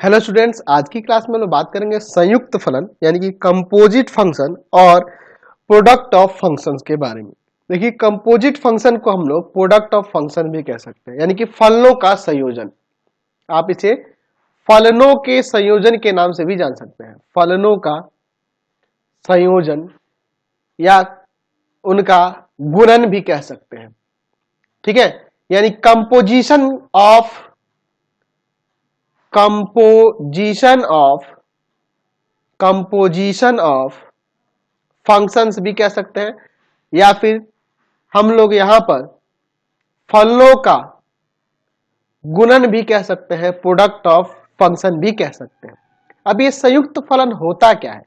Hello students, आज की class में हम लोग बात करेंगे संयुक्त फलन यानी कि कंपोजिट फंक्शन और प्रोडक्ट ऑफ फंक्शंस के बारे में। देखिए, कंपोजिट फंक्शन को हम लोग प्रोडक्ट ऑफ फंक्शन भी कह सकते हैं, यानी कि फलनों का संयोजन। आप इसे फलनों के संयोजन के नाम से भी जान सकते हैं। फलनों का संयोजन या उनका गुणन भी कह सकते हैं। ठीक है, यानी कंपोजिशन ऑफ फंक्शंस भी कह सकते हैं, या फिर हम लोग यहां पर फलनों का गुणन भी कह सकते हैं, प्रोडक्ट ऑफ फंक्शन भी कह सकते हैं। अब ये संयुक्त फलन होता क्या है,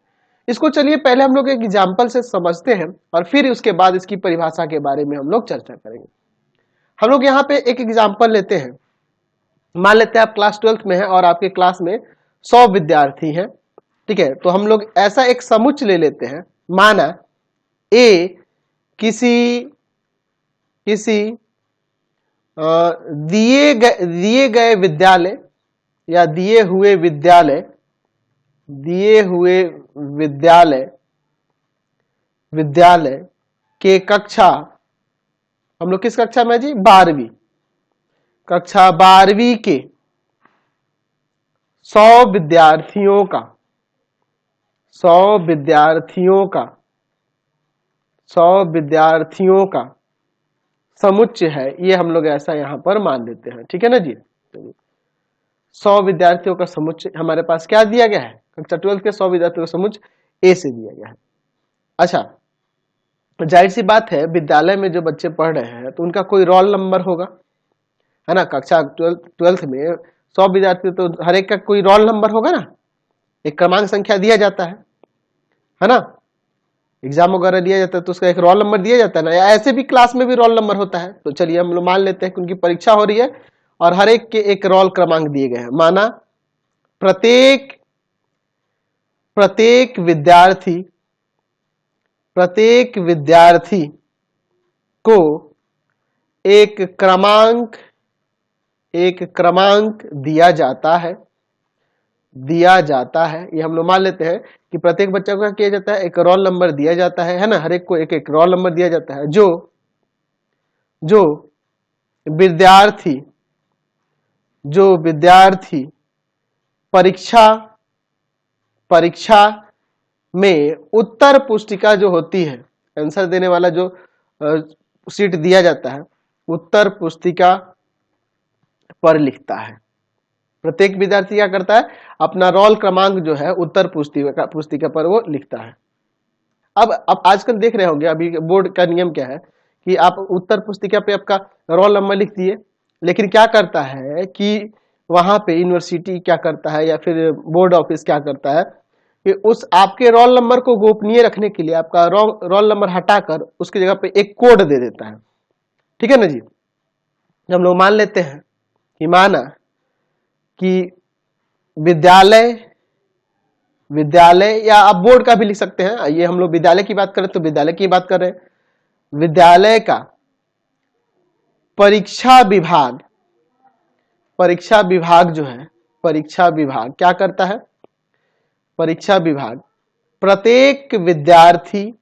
इसको चलिए पहले हम लोग एक एग्जाम्पल से समझते हैं और फिर उसके बाद इसकी परिभाषा के बारे में हम लोग चर्चा करेंगे। हम लोग यहाँ पे एक एग्जाम्पल लेते हैं। मान लेते हैं आप क्लास 12th में है और आपके क्लास में 100 विद्यार्थी हैं। ठीक है, तो हम लोग ऐसा एक समुच्चय ले लेते हैं। माना ए किसी दिए गए विद्यालय या दिए हुए विद्यालय के कक्षा, हम लोग किस कक्षा में जी, 12वीं कक्षा 12वीं के 100 विद्यार्थियों का समुच्चय है। ये हम लोग ऐसा यहां पर मान लेते हैं। ठीक है ना जी, 100 विद्यार्थियों का समुच्चय हमारे पास क्या दिया गया है, कक्षा 12 के 100 विद्यार्थियों का समुच्चय ए से दिया गया है। अच्छा, जाहिर सी बात है, विद्यालय में जो बच्चे पढ़ रहे हैं तो उनका कोई रोल नंबर होगा, है ना। कक्षा 12th में 100 विद्यार्थी तो हर एक का कोई रोल नंबर होगा ना, एक क्रमांक संख्या दिया जाता है ना। एग्जाम वगैरह दिया जाता है तो उसका एक रोल नंबर दिया जाता है ना, या ऐसे भी क्लास में भी रोल नंबर होता है। तो चलिए हम लोग मान लेते हैं कि उनकी परीक्षा हो रही है और हर एक के एक रोल क्रमांक दिए गए हैं। माना प्रत्येक विद्यार्थी को एक क्रमांक दिया जाता है। ये हम लोग मान लेते हैं कि प्रत्येक बच्चा को क्या किया जाता है, एक रोल नंबर दिया जाता है ना। हर एक को एक एक रोल नंबर दिया जाता है। जो विद्यार्थी परीक्षा में उत्तर पुस्तिका जो होती है, आंसर देने वाला जो सीट दिया जाता है, उत्तर पुस्तिका पर लिखता है। प्रत्येक विद्यार्थी क्या करता है, अपना रोल क्रमांक जो है उत्तर पुस्तिका पर वो लिखता है। अब आजकल देख रहे होंगे, अभी बोर्ड का नियम क्या है कि आप उत्तर पुस्तिका पे आपका रोल नंबर लिख दिए, लेकिन क्या करता है कि वहां पे यूनिवर्सिटी क्या करता है या फिर बोर्ड ऑफिस क्या करता है कि उस आपके रोल नंबर को गोपनीय रखने के लिए आपका रोल नंबर हटाकर उसकी जगह पे एक कोड दे देता है। ठीक है ना जी। हम लोग मान लेते हैं कि माना कि विद्यालय या आप बोर्ड का भी लिख सकते हैं। ये हम लोग विद्यालय की बात करें तो विद्यालय की बात कर रहे हैं। विद्यालय का परीक्षा विभाग जो है, परीक्षा विभाग क्या करता है, परीक्षा विभाग प्रत्येक विद्यार्थी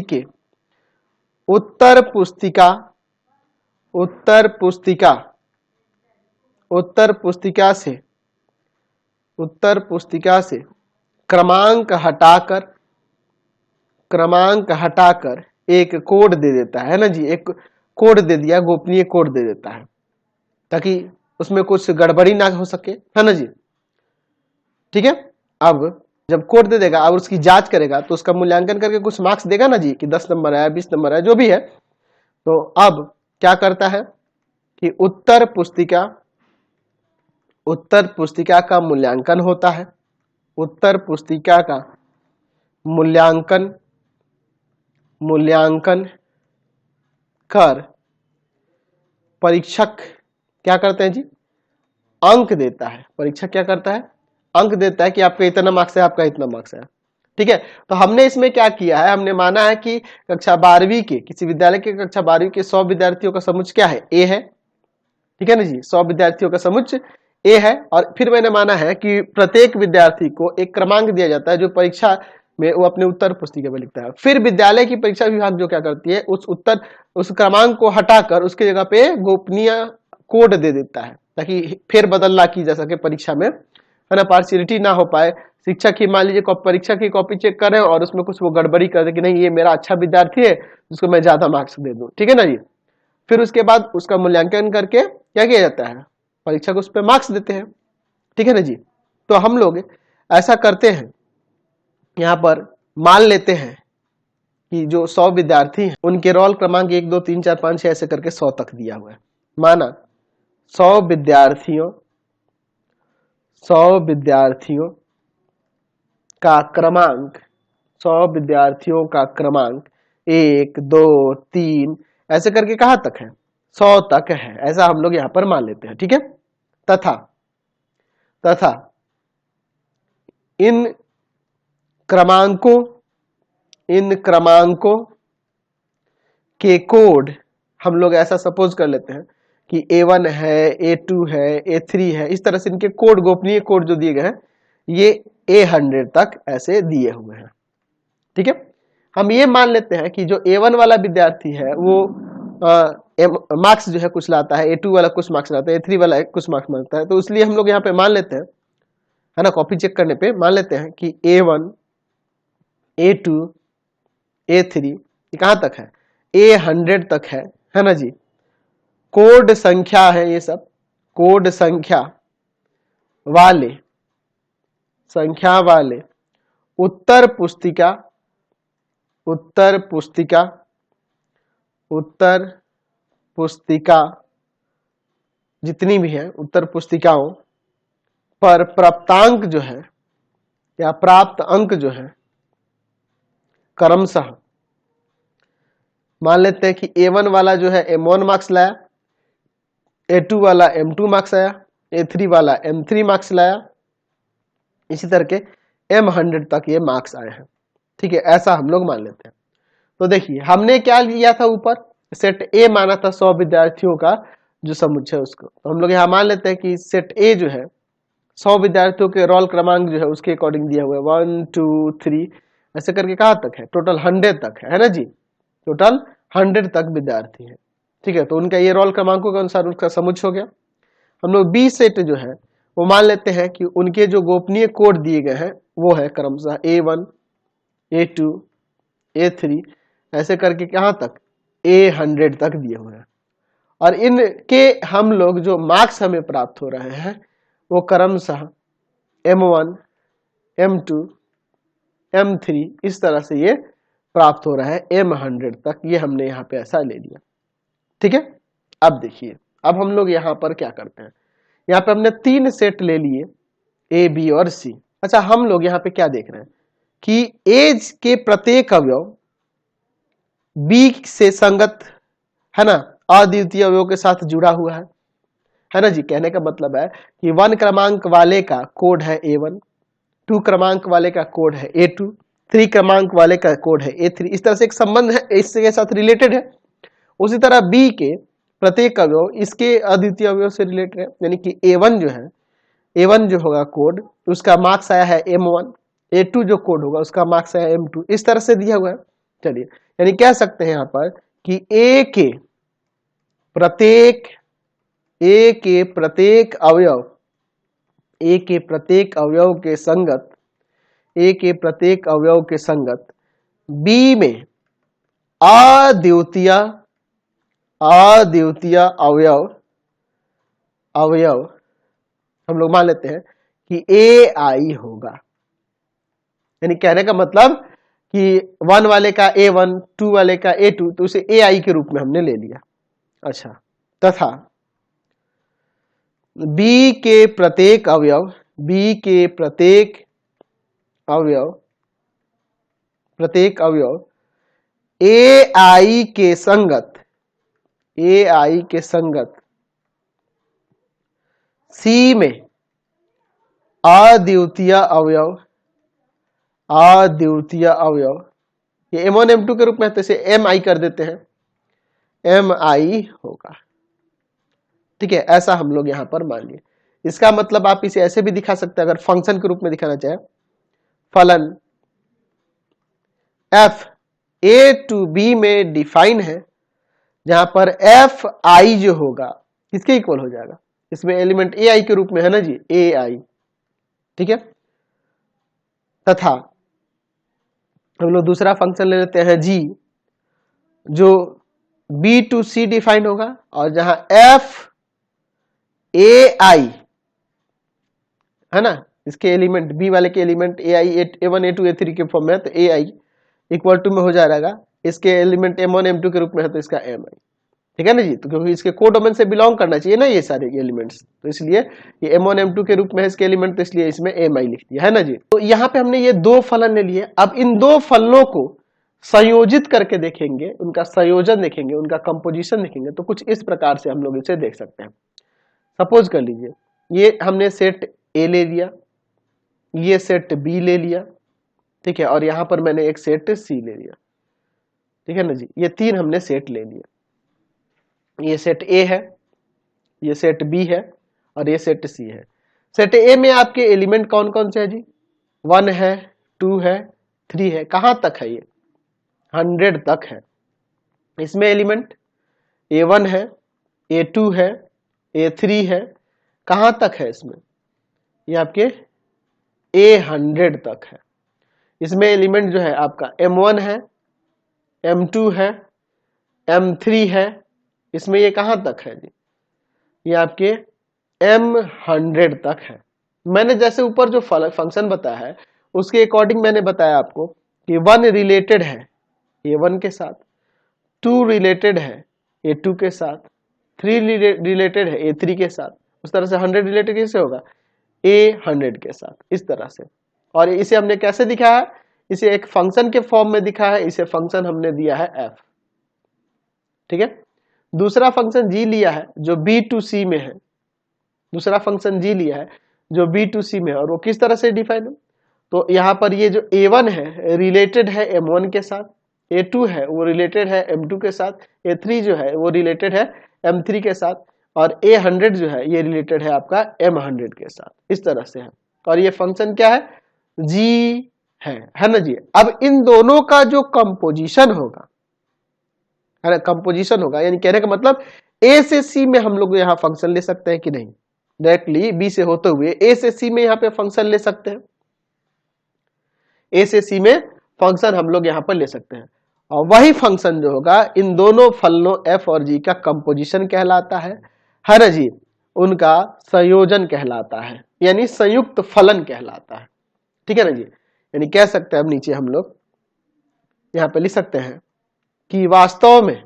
के उत्तर पुस्तिका से क्रमांक हटाकर एक कोड दे देता है ना जी। एक कोड दे दिया, गोपनीय कोड दे देता है ताकि उसमें कुछ गड़बड़ी ना हो सके, है ना जी। ठीक है, अब जब कोड दे देगा और उसकी जांच करेगा तो उसका मूल्यांकन करके कुछ मार्क्स देगा ना जी, कि 10 नंबर है, 20 नंबर है, जो भी है। तो अब क्या करता है कि उत्तर पुस्तिका का मूल्यांकन होता है। उत्तर पुस्तिका का मूल्यांकन कर परीक्षक क्या करते हैं जी, अंक देता है। परीक्षक क्या करता है, अंक देता है कि आपका इतना मार्क्स है, आपका इतना मार्क्स है। ठीक है। तो हमने इसमें क्या किया है, हमने माना है कि कक्षा 12वीं के किसी विद्यालय के कक्षा 12वीं के 100 विद्यार्थियों का समुच्चय क्या है, ए है। ठीक है ना जी, 100 विद्यार्थियों का समुच्चय ए है। और फिर मैंने माना है कि प्रत्येक विद्यार्थी को एक क्रमांक दिया जाता है जो परीक्षा में वो अपने उत्तर पुस्तिका में लिखता है। फिर विद्यालय की परीक्षा विभाग जो क्या करती है, उस क्रमांक को हटाकर उसकी जगह पे गोपनीय कोड दे देता है, ताकि फिर बदल ना की जा सके परीक्षा में, है ना, पार्शियलिटी ना हो पाए। शिक्षक ही मान लीजिए परीक्षा की कॉपी चेक कर रहे हैं और उसमें कुछ वो गड़बड़ी कर दे कि नहीं ये मेरा अच्छा विद्यार्थी है, जिसको मैं ज्यादा मार्क्स दे दूं। ठीक है ना जी। फिर उसके बाद उसका मूल्यांकन करके क्या किया जाता है, परीक्षा को उस पर मार्क्स देते हैं। ठीक है ना जी। तो हम लोग ऐसा करते हैं, यहाँ पर मान लेते हैं कि जो 100 विद्यार्थी हैं उनके रोल क्रमांक 1 2 3 4 5 6 ऐसे करके 100 तक दिया हुआ है। माना 100 विद्यार्थियों का क्रमांक, 100 विद्यार्थियों का क्रमांक 1 2 3 ऐसे करके कहां तक है, 100 तक है, ऐसा हम लोग यहां पर मान लेते हैं। ठीक है। तथा इन क्रमांकों के कोड हम लोग ऐसा सपोज कर लेते हैं कि A1 है, A2 है, A3 है, इस तरह से इनके कोड, गोपनीय कोड जो दिए गए हैं ये A100 तक ऐसे दिए हुए हैं। ठीक है। हम ये मान लेते हैं कि जो A1 वाला विद्यार्थी है वो मार्क्स जो है कुछ लाता है, A2 वाला कुछ मार्क्स लाता है, A3 वाला कुछ मार्क्स लाता है। तो इसलिए हम लोग यहाँ पे मान लेते हैं, है ना, कॉपी चेक करने पे मान लेते हैं कि A1 A2 A3 ये कहां तक है, A100 तक है ना जी। कोड संख्या है, ये सब कोड संख्या वाले उत्तर पुस्तिका जितनी भी है उत्तर पुस्तिकाओं पर प्राप्तांक जो है या प्राप्त अंक जो है क्रमशः, मान लेते हैं कि A1 वाला जो है M1 मार्क्स लाया, A2 वाला M2 मार्क्स आया, A3 वाला M3 मार्क्स लाया, इसी तरह के M100 तक ये मार्क्स आए हैं। ठीक है, ऐसा हम लोग मान लेते हैं। तो देखिए हमने क्या लिया था, ऊपर सेट ए माना था 100 विद्यार्थियों का जो समुच्चय उसको, तो हम लोग यहाँ मान लेते हैं कि सेट ए जो है 100 विद्यार्थियों के रोल क्रमांक जो है उसके अकॉर्डिंग दिया हुआ है 1 2 3 ऐसे करके कहाँ तक है, टोटल 100 तक है ना जी, टोटल 100 तक विद्यार्थी है। ठीक है, तो उनका ये रोल क्रमांकों के अनुसार उसका समुच्चय हो गया। हम लोग बी सेट जो है वो मान लेते हैं कि उनके जो गोपनीय कोड दिए गए हैं वो है क्रमशः A1 A2 A3 ऐसे करके कहां तक, A100 तक दिए हुए हैं। और इनके हम लोग जो मार्क्स हमें प्राप्त हो रहे हैं वो क्रमशः M1 M2 M3 इस तरह से ये प्राप्त हो रहा है M100 तक, ये हमने यहाँ पे ऐसा ले लिया। ठीक है। अब देखिए, अब हम लोग यहाँ पर क्या करते हैं, यहाँ पे हमने 3 सेट ले लिए A B और C। अच्छा, हम लोग यहाँ पे क्या देख रहे हैं कि A के प्रत्येक अवयव B से संगत, है ना, अद्वितीय अवयव के साथ जुड़ा हुआ है ना जी। कहने का मतलब है कि 1 क्रमांक वाले का कोड है A1, 2 क्रमांक वाले का कोड है A2, 3 क्रमांक वाले का कोड है A3। इस तरह से एक संबंध है, इसके साथ रिलेटेड है। उसी तरह B के प्रत्येक अवयव इसके अद्वितीय अवयव से रिलेटेड है, यानी कि A1 जो है, A1 जो होगा कोड उसका मार्क्स आया है M1, A2 जो कोड होगा उसका मार्क्स आया है M2, इस तरह से दिया हुआ है। चलिए, यानी कह सकते हैं यहाँ पर कि A के प्रत्येक अवयव के संगत B में अद्वितीय अवयव हम लोग मान लेते हैं कि AI होगा। यानी कहने का मतलब कि 1 वाले का A1, 2 वाले का A2, तो उसे AI के रूप में हमने ले लिया। अच्छा, तथा B के प्रत्येक अवयव AI के संगत C में अद्वितीय अद्वितीय अवयव, ये M1 M2 के रूप में है तो इसे Mi कर देते हैं, Mi होगा। ठीक है, ऐसा हम लोग यहां पर मान लिए। इसका मतलब आप इसे ऐसे भी दिखा सकते हैं, अगर फंक्शन के रूप में दिखाना चाहे, फलन f a टू b में डिफाइन है, जहां पर एफ आई जो होगा किसके इक्वल हो जाएगा, इसमें एलिमेंट ए आई के रूप में है ना जी, ए आई। ठीक है, तथा हम लोग दूसरा फंक्शन ले लेते हैं जी, जो बी टू सी डिफाइन होगा, और जहां एफ ए आई है ना, इसके एलिमेंट बी वाले के element A I A one A two A three के फॉर्म में है, तो ए आई इक्वल टू में हो जाएगा, इसके element M one M two के रूप में है तो इसका एम आई। ठीक है ना जी, तो क्योंकि इसके कोडोमेन से बिलोंग करना चाहिए ना ये सारे एलिमेंट्स, तो इसलिए ये m1 m2 के रूप में है इसके एलिमेंट, तो इसलिए इसमें mi लिख दिया है ना जी। तो यहाँ पे हमने ये दो फलन ले लिए, अब इन दो फलनों को संयोजित करके देखेंगे, उनका संयोजन देखेंगे, उनका कंपोजिशन देखेंगे, तो कुछ इस प्रकार से हम लोग इसे देख सकते हैं। सपोज कर लीजिए ये हमने सेट ए ले लिया, ये सेट बी ले लिया, ठीक है, और यहां पर मैंने एक सेट सी ले लिया। ठीक है ना जी, ये तीन हमने सेट ले लिया, ये सेट ए है, ये सेट बी है, और ये सेट सी है। सेट ए में आपके एलिमेंट कौन कौन से है जी, 1 है, 2 है, 3 है। कहां तक है ये, 100 तक है। इसमें एलिमेंट A1 है, A2 है, A3 है। कहां तक है इसमें, ये आपके A100 तक है। इसमें एलिमेंट जो है आपका M1 है, M2 है, M3 है। इसमें ये कहां तक है जी, ये आपके M100 तक है। मैंने जैसे ऊपर जो फंक्शन बताया है उसके अकॉर्डिंग मैंने बताया आपको कि 1 रिलेटेड है A1 के साथ, 2 रिलेटेड है A2 के साथ, 3 रिलेटेड है A3 के साथ। उस तरह से 100 रिलेटेड कैसे होगा, A100 के साथ, इस तरह से। और इसे हमने कैसे दिखाया है, इसे एक फंक्शन के फॉर्म में दिखा है, इसे फंक्शन हमने दिया है f। ठीक है, दूसरा फंक्शन g लिया है जो b टू c में है, दूसरा फंक्शन g लिया है जो b टू c में है, और वो किस तरह से डिफाइन है, तो यहाँ पर ये जो A1 है रिलेटेड है M1 के साथ, A2 है वो रिलेटेड है M2 के साथ, A3 जो है वो रिलेटेड है M3 के साथ, और A100 जो है ये रिलेटेड है आपका M100 के साथ, इस तरह से है। और ये फंक्शन क्या है, g है ना जी। अब इन दोनों का जो कंपोजिशन होगा, है ना, कंपोजिशन होगा, यानी कहने का मतलब A से C में हम लोग यहाँ फंक्शन ले सकते हैं कि नहीं, डायरेक्टली B से होते हुए A से C में यहाँ पे फंक्शन ले सकते हैं, A से C में फंक्शन हम लोग यहाँ पर ले सकते हैं। और वही फंक्शन जो होगा इन दोनों फलनों f और g का कंपोजिशन कहलाता है ना जी, उनका संयोजन कहलाता है, यानी संयुक्त फलन कहलाता है। ठीक है ना जी, यानी कह सकते हैं अब नीचे हम लोग यहाँ पे लिख सकते हैं कि वास्तव में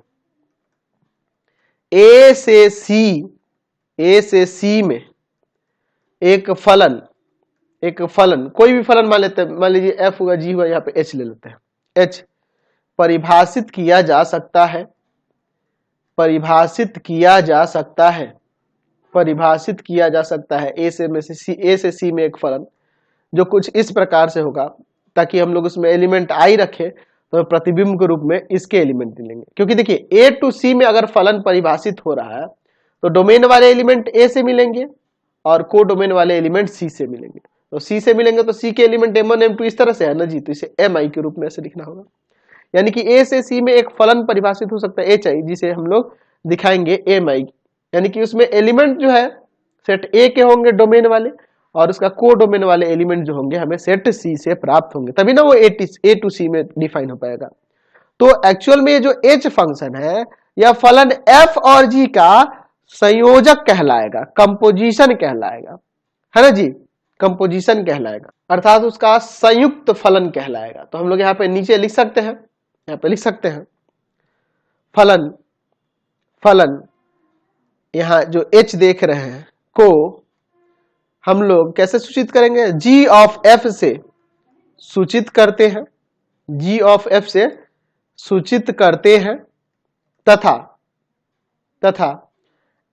A से C में एक फलन कोई भी फलन मान लेते हैं, मान लीजिए f हुआ, g हुआ, यहाँ पे h ले लेते हैं, h परिभाषित किया जा सकता है, परिभाषित किया जा सकता है A से C में एक फलन जो कुछ इस प्रकार से होगा, ताकि हम लोग उसमें एलिमेंट i रखें तो प्रतिबिंब के रूप में इसके एलिमेंट लेंगे। क्योंकि देखिए A टू C में अगर फलन परिभाषित हो रहा है तो डोमेन वाले एलिमेंट A से मिलेंगे और को डोमेन वाले एलिमेंट C से मिलेंगे। तो C से मिलेंगे तो C के एलिमेंट M1 M2 इस तरह से है ना जी, तो इसे Mi के रूप में ऐसे लिखना होगा। यानी कि A से C में एक फलन परिभाषित हो सकता है HI, जिसे हम लोग दिखाएंगे Mi, यानी कि उसमें एलिमेंट जो है सेट A के होंगे डोमेन वाले, और उसका को डोमेन वाले एलिमेंट जो होंगे हमें सेट C से प्राप्त होंगे, तभी ना वो A टू C में डिफाइन हो पाएगा। तो एक्चुअल में ये जो H फंक्शन है यह फलन F और G का संयोजक कहलाएगा, कंपोजिशन कहलाएगा, है ना जी, कंपोजिशन कहलाएगा, अर्थात उसका संयुक्त फलन कहलाएगा। तो हम लोग यहाँ पे नीचे लिख सकते हैं, यहाँ पे लिख सकते हैं फलन यहाँ जो H देख रहे हैं को हम लोग कैसे सूचित करेंगे, G ऑफ F से सूचित करते हैं, G ऑफ F से सूचित करते हैं, तथा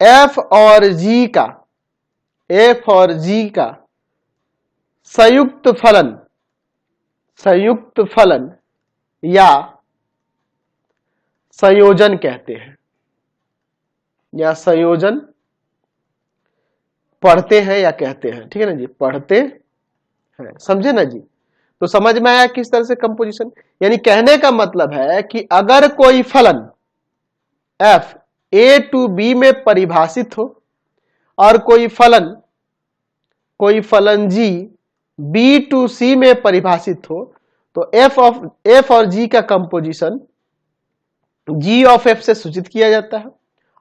F और G का संयुक्त संयुक्त फलन या संयोजन कहते हैं, या संयोजन पढ़ते हैं या कहते हैं। ठीक है ना जी, पढ़ते हैं, समझे ना जी। तो समझ में आया किस तरह से कंपोजिशन, यानी कहने का मतलब है कि अगर कोई फलन f a टू b में परिभाषित हो और कोई फलन g b टू c में परिभाषित हो, तो f और g का कंपोजिशन g ऑफ f से सूचित किया जाता है,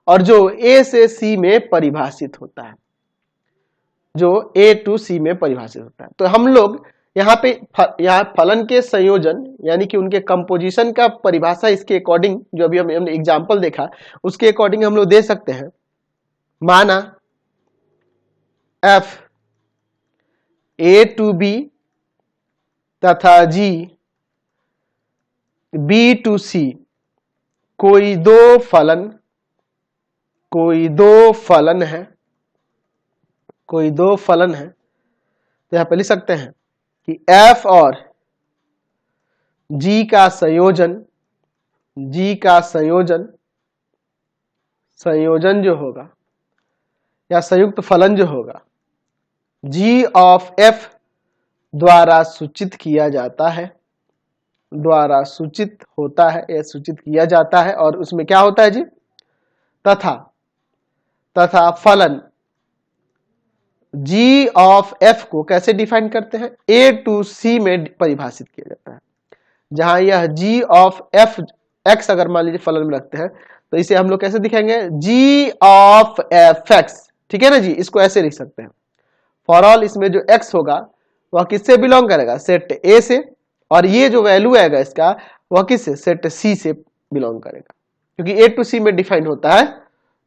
और जो a से c में परिभाषित होता है, जो a टू c में परिभाषित होता है। तो हम लोग यहाँ पे यहाँ फलन के संयोजन यानी कि उनके कंपोजिशन का परिभाषा इसके अकॉर्डिंग, जो अभी हमने एग्जांपल देखा उसके अकॉर्डिंग हम लोग दे सकते हैं। माना f a टू b तथा g b टू c कोई दो फलन है, तो यहां पे लिख सकते हैं कि f और g का संयोजन जो होगा या संयुक्त फलन जो होगा g ऑफ f द्वारा सूचित किया जाता है, द्वारा सूचित होता है या सूचित किया जाता है। और उसमें क्या होता है जी, तथा फलन g ऑफ f को कैसे डिफाइन करते हैं, a टू c में परिभाषित किया जाता है। जहां यह g ऑफ f x अगर मान लीजिए फलन में रखते हैं, तो इसे हम लोग कैसे दिखाएंगे, g ऑफ f(x). ठीक है ना जी, इसको ऐसे लिख सकते हैं। फॉर ऑल इसमें जो x होगा वह किससे बिलोंग करेगा, सेट a से, और ये जो वैल्यू आएगा इसका वह किससे, सेट c से बिलोंग करेगा, क्योंकि a टू c में डिफाइन होता है,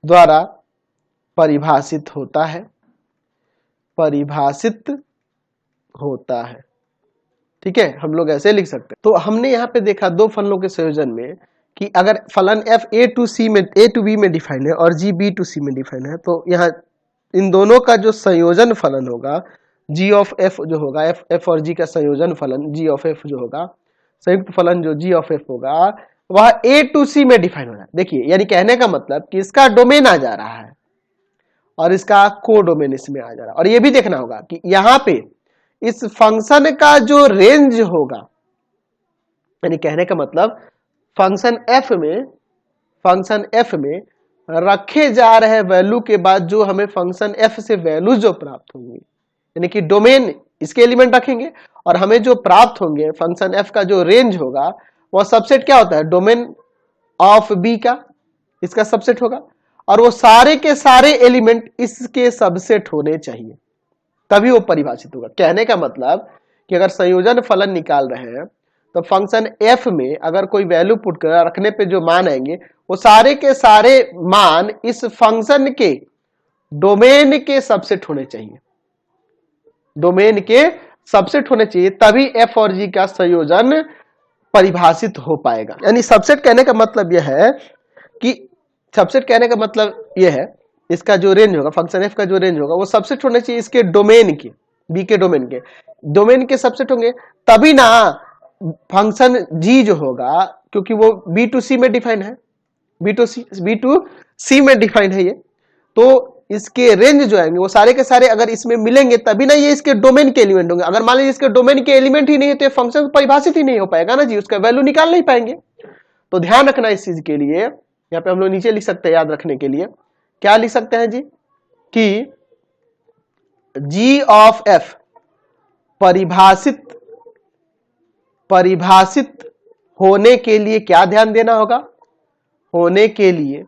द्वारा परिभाषित होता है। ठीक है, हम लोग ऐसे लिख सकते हैं। तो हमने यहाँ पे देखा दो फलनों के संयोजन में कि अगर फलन f a टू b में डिफाइन है और g b टू c में डिफाइन है, तो यहाँ इन दोनों का जो संयोजन फलन होगा g ऑफ f जो होगा, f और g का संयोजन फलन g ऑफ f जो होगा, संयुक्त फलन जो g ऑफ f होगा, वह a टू c में डिफाइन होगा। देखिए, यानी कहने का मतलब कि इसका डोमेन आ जा रहा है और इसका कोडोमेन इसमें आ जा रहा है। और ये भी देखना होगा कि यहाँ पे इस फंक्शन का जो रेंज होगा, यानी कहने का मतलब फंक्शन f में रखे जा रहे वैल्यू के बाद जो हमें फंक्शन f से वैल्यू जो प्राप्त होंगी, यानी कि डोमेन इसके एलिमेंट रखेंगे और हमें जो प्राप्त होंगे फंक्शन f का जो रेंज होगा, वह सबसेट क्या होता है, डोमेन ऑफ b का इसका सबसेट होगा, और वो सारे के सारे एलिमेंट इसके सबसेट होने चाहिए, तभी वो परिभाषित होगा। कहने का मतलब कि अगर संयोजन फलन निकाल रहे हैं तो फंक्शन f में अगर कोई वैल्यू पुट कर रखने पे जो मान आएंगे, वो सारे के सारे मान इस फंक्शन के डोमेन के सबसेट होने चाहिए, डोमेन के सबसेट होने चाहिए, तभी f और g का संयोजन परिभाषित हो पाएगा। यानी सबसेट कहने का मतलब यह है कि इसका जो रेंज होगा, फंक्शन f का जो रेंज होगा, वो सबसेट होने चाहिए इसके डोमेन के, b के डोमेन के सबसेट होंगे, तभी ना फंक्शन g जो होगा, क्योंकि वो b टू c में डिफाइन है, b टू c में डिफाइन है ये, तो इसके रेंज जो आएंगे वो सारे के सारे अगर इसमें मिलेंगे तभी ना ये इसके डोमेन के एलिमेंट होंगे। अगर मान लीजिए इसके डोमेन के एलिमेंट ही नहीं है तो ये फंक्शन परिभाषित ही नहीं हो पाएगा ना जी, उसका वैल्यू निकाल नहीं पाएंगे। तो ध्यान रखना इस चीज के लिए, यहाँ पे हम लोग नीचे लिख सकते हैं, याद रखने के लिए क्या लिख सकते हैं जी, कि g ऑफ f परिभाषित होने के लिए क्या ध्यान देना होगा, होने के लिए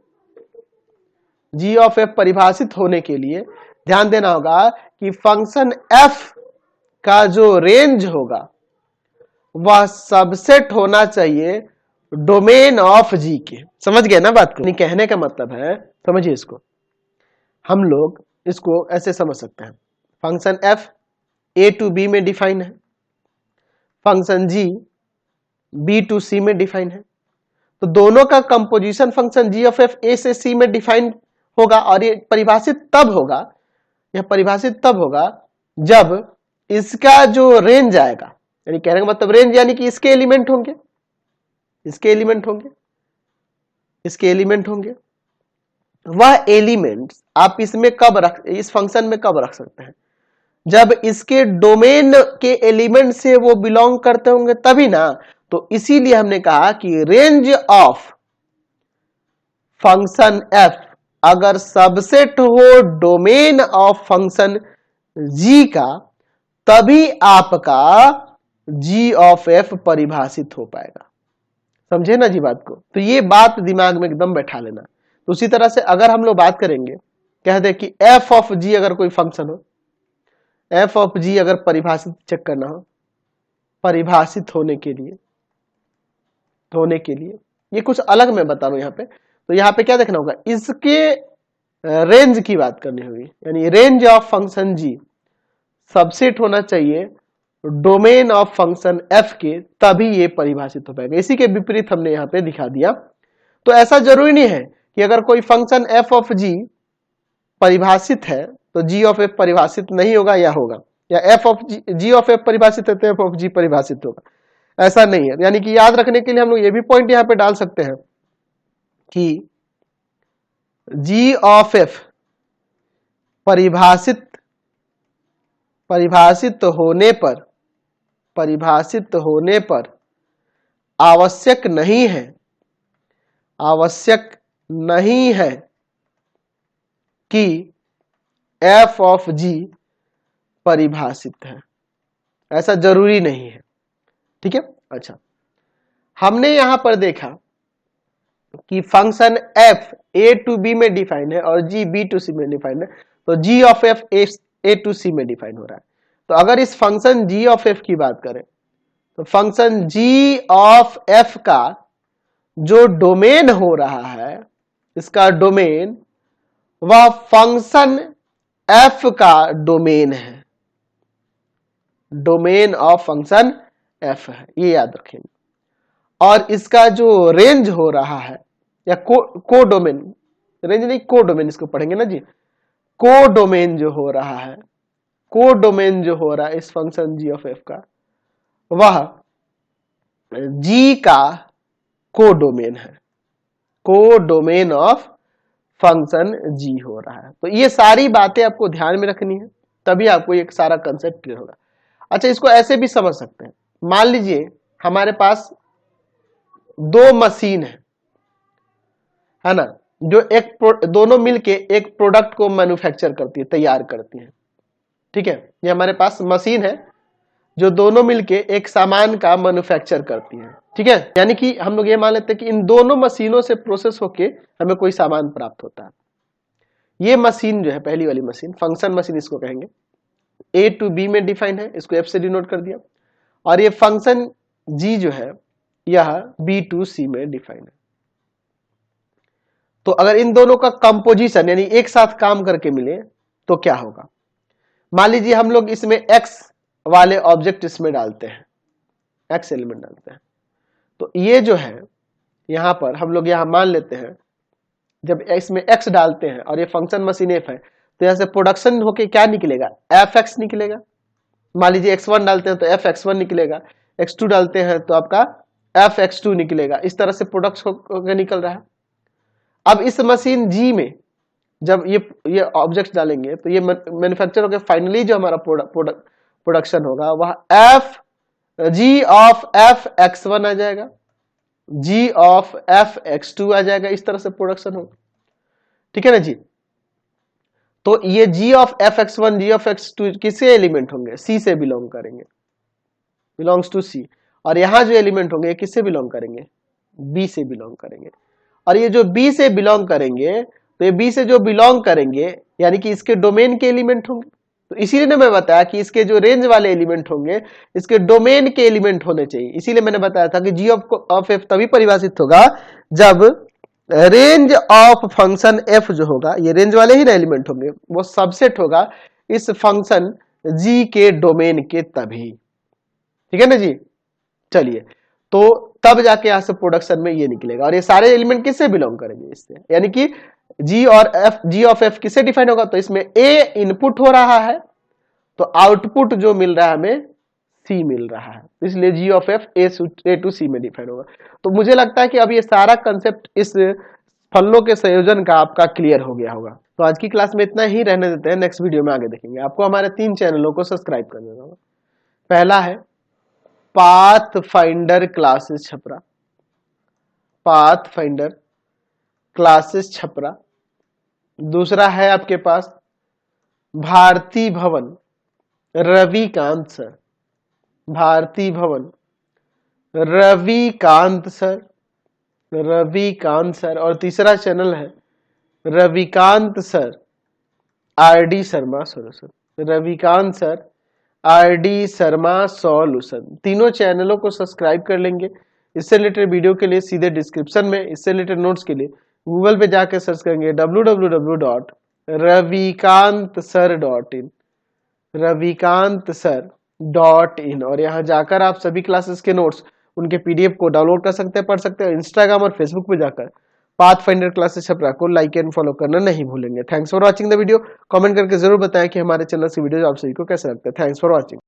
g ऑफ f परिभाषित होने के लिए ध्यान देना होगा कि फंक्शन f का जो रेंज होगा वह सबसेट होना चाहिए डोमेन ऑफ g के। समझ गए ना बात को, कहने का मतलब है, समझिए इसको, हम लोग इसको ऐसे समझ सकते हैं, function f a to b में डिफाइन है, function g b to c में डिफाइन है, तो दोनों का composition function g of f a से c में डिफाइन होगा, और ये परिभाषित तब होगा जब इसका जो रेंज आएगा, यानी कहने का मतलब रेंज यानी कि इसके एलिमेंट होंगे, इसके एलिमेंट होंगे, इसके एलिमेंट होंगे। वह एलिमेंट्स आप इसमें कब रख, इस फंक्शन में कब रख सकते हैं, जब इसके डोमेन के एलिमेंट से वो बिलोंग करते होंगे तभी ना। तो इसीलिए हमने कहा कि रेंज ऑफ फंक्शन एफ अगर सबसेट हो डोमेन ऑफ फंक्शन जी का, तभी आपका जी ऑफ एफ परिभाषित हो पाएगा। समझे ना जी बात को। तो ये बात दिमाग में एकदम बैठा लेना। तो उसी तरह से अगर हम लोग बात करेंगे, कह दे कि एफ ऑफ जी अगर कोई फंक्शन हो, एफ ऑफ जी अगर परिभाषित चेक करना हो, परिभाषित होने के लिए ये कुछ अलग मैं बता रहा हूं यहाँ पे। तो यहाँ पे क्या देखना होगा, इसके रेंज की बात करनी होगी, यानी range of function g subset होना चाहिए डोमेन ऑफ फंक्शन एफ के, तभी ये परिभाषित हो पाएगा। इसी के विपरीत हमने यहाँ पे दिखा दिया। तो ऐसा जरूरी नहीं है कि अगर कोई फंक्शन एफ ऑफ जी परिभाषित है तो जी ऑफ एफ परिभाषित नहीं होगा या होगा, या f of g of f परिभाषित है तो एफ ऑफ जी परिभाषित होगा, ऐसा नहीं है। यानी कि याद रखने के लिए हम लोग ये भी पॉइंट यहाँ पे डाल सकते हैं कि जी ऑफ एफ परिभाषित होने पर आवश्यक नहीं है कि एफ ऑफ जी परिभाषित है, ऐसा जरूरी नहीं है। ठीक है। अच्छा, हमने यहां पर देखा कि function f a to b में डिफाइन है और जी बी टू सी में डिफाइन है, तो जी ऑफ एफ ए टू सी में डिफाइन हो रहा है। तो अगर इस फंक्शन जी ऑफ एफ की बात करें तो फंक्शन जी ऑफ एफ का जो डोमेन हो रहा है, इसका डोमेन वह फंक्शन एफ का डोमेन है, डोमेन ऑफ फंक्शन एफ है, ये याद रखेंगे। और इसका जो रेंज हो रहा है या को डोमेन, रेंज नहीं को डोमेन इसको पढ़ेंगे ना जी, को डोमेन जो हो रहा है, को डोमेन जो हो रहा है इस फंक्शन जी ऑफ एफ का, वह जी का को डोमेन है, को डोमेन ऑफ फंक्शन जी हो रहा है। तो ये सारी बातें आपको ध्यान में रखनी है, तभी आपको ये सारा कंसेप्ट क्लियर होगा। अच्छा, इसको ऐसे भी समझ सकते हैं, मान लीजिए हमारे पास दो मशीन है ना, जो दोनों मिलके एक प्रोडक्ट को मैन्युफैक्चर करती है, तैयार करती है। ठीक है, ये हमारे पास मशीन है जो दोनों मिलके एक सामान का मैन्युफैक्चर करती है। ठीक है, यानी कि हम लोग ये मान लेते हैं कि इन दोनों मशीनों से प्रोसेस होके हमें कोई सामान प्राप्त होता है। ये मशीन जो है, पहली वाली मशीन, फंक्शन मशीन इसको कहेंगे, ए टू बी में डिफाइन है, इसको एफ से डिनोट कर दिया। और ये फंक्शन जी जो है यह बी टू सी में डिफाइन है। तो अगर इन दोनों का कंपोजिशन यानी एक साथ काम करके मिले तो क्या होगा, मान लीजिए हम लोग इसमें एक्स वाले ऑब्जेक्ट इसमें डालते हैं, एक्स एलिमेंट डालते हैं, तो ये जो है यहां पर हम लोग यहां मान लेते हैं जब इसमें एक्स डालते हैं और ये फंक्शन मशीन एफ है, तो यहां से प्रोडक्शन होके क्या निकलेगा, एफ एक्स निकलेगा। मान लीजिए x1 डालते हैं तो एफ एक्स वन निकलेगा, x2 डालते हैं तो आपका एफ एक्स टू निकलेगा। इस तरह से प्रोडक्ट होकर निकल रहा है। अब इस मशीन जी में जब ये ऑब्जेक्ट डालेंगे तो ये मैन्युफैक्चर होकर फाइनली जो हमारा प्रोडक्शन होगा वह F G of F X one आ जाएगा, G of F X two आ जाएगा। इस तरह से प्रोडक्शन होगा। ठीक है ना जी। तो ये G of F X one, G of X two किससे एलिमेंट होंगे, सी से बिलोंग करेंगे, बिलोंग्स टू सी। और यहां जो एलिमेंट होंगे किससे बिलोंग करेंगे, बी से बिलोंग करेंगे। और ये जो बी से बिलोंग करेंगे, तो ये बी से जो बिलोंग करेंगे यानी कि इसके डोमेन के एलिमेंट होंगे। तो इसीलिए ना मैं बताया कि इसके जो रेंज वाले एलिमेंट होंगे इसके डोमेन के एलिमेंट होने चाहिए। इसीलिए मैंने बताया था कि जी ऑफ एफ तभी परिभाषित होगा जब रेंज ऑफ फंक्शन एफ जो होगा, ये रेंज वाले ही ना एलिमेंट होंगे, वो सबसेट होगा इस फंक्शन जी के डोमेन के तभी। ठीक है ना जी। चलिए, तो तब जाके यहां से प्रोडक्शन में ये निकलेगा। और ये सारे एलिमेंट किससे बिलोंग करेंगे, इससे, यानी कि जी और एफ, जी ऑफ एफ किससे डिफाइन होगा, तो इसमें ए इनपुट हो रहा है तो आउटपुट जो मिल रहा है हमें सी मिल रहा है, इसलिए जी ऑफ एफ ए टू सी में डिफाइन होगा। तो मुझे लगता है कि अब ये सारा कंसेप्ट इस फलनों के संयोजन का आपका क्लियर हो गया होगा। तो आज की क्लास में इतना ही रहने देते हैं, नेक्स्ट वीडियो में आगे देखेंगे। आपको हमारे 3 चैनलों को सब्सक्राइब कर देना होगा। पहला है path finder classes Chhapra, path finder classes Chhapra. दूसरा है आपके पास भारती भवन रविकांत सर, भारती भवन रविकांत सर, रविकांत सर। और तीसरा चैनल है Ravikant sir R D Sharma solution, Ravikant sir R D Sharma solution. तीनों चैनलों को सब्सक्राइब कर लेंगे। इससे रिलेटेड वीडियो के लिए सीधे डिस्क्रिप्शन में, इससे रिलेटेड नोट्स के लिए गूगल पे जाकर सर्च करेंगे www.ravikantsir.in, ravikantsir.in, और यहाँ जाकर आप सभी क्लासेस के नोट्स, उनके पीडीएफ को डाउनलोड कर सकते हैं, पढ़ सकते हैं। इंस्टाग्राम और फेसबुक पे जाकर पाथ फाइंडर क्लासेस छपरा को लाइक एंड फॉलो करना नहीं भूलेंगे। Thanks for watching the video. Comment करके जरूर बताएं कि हमारे चैनल से वीडियो आप सभी को कैसे लगता है। Thanks for watching.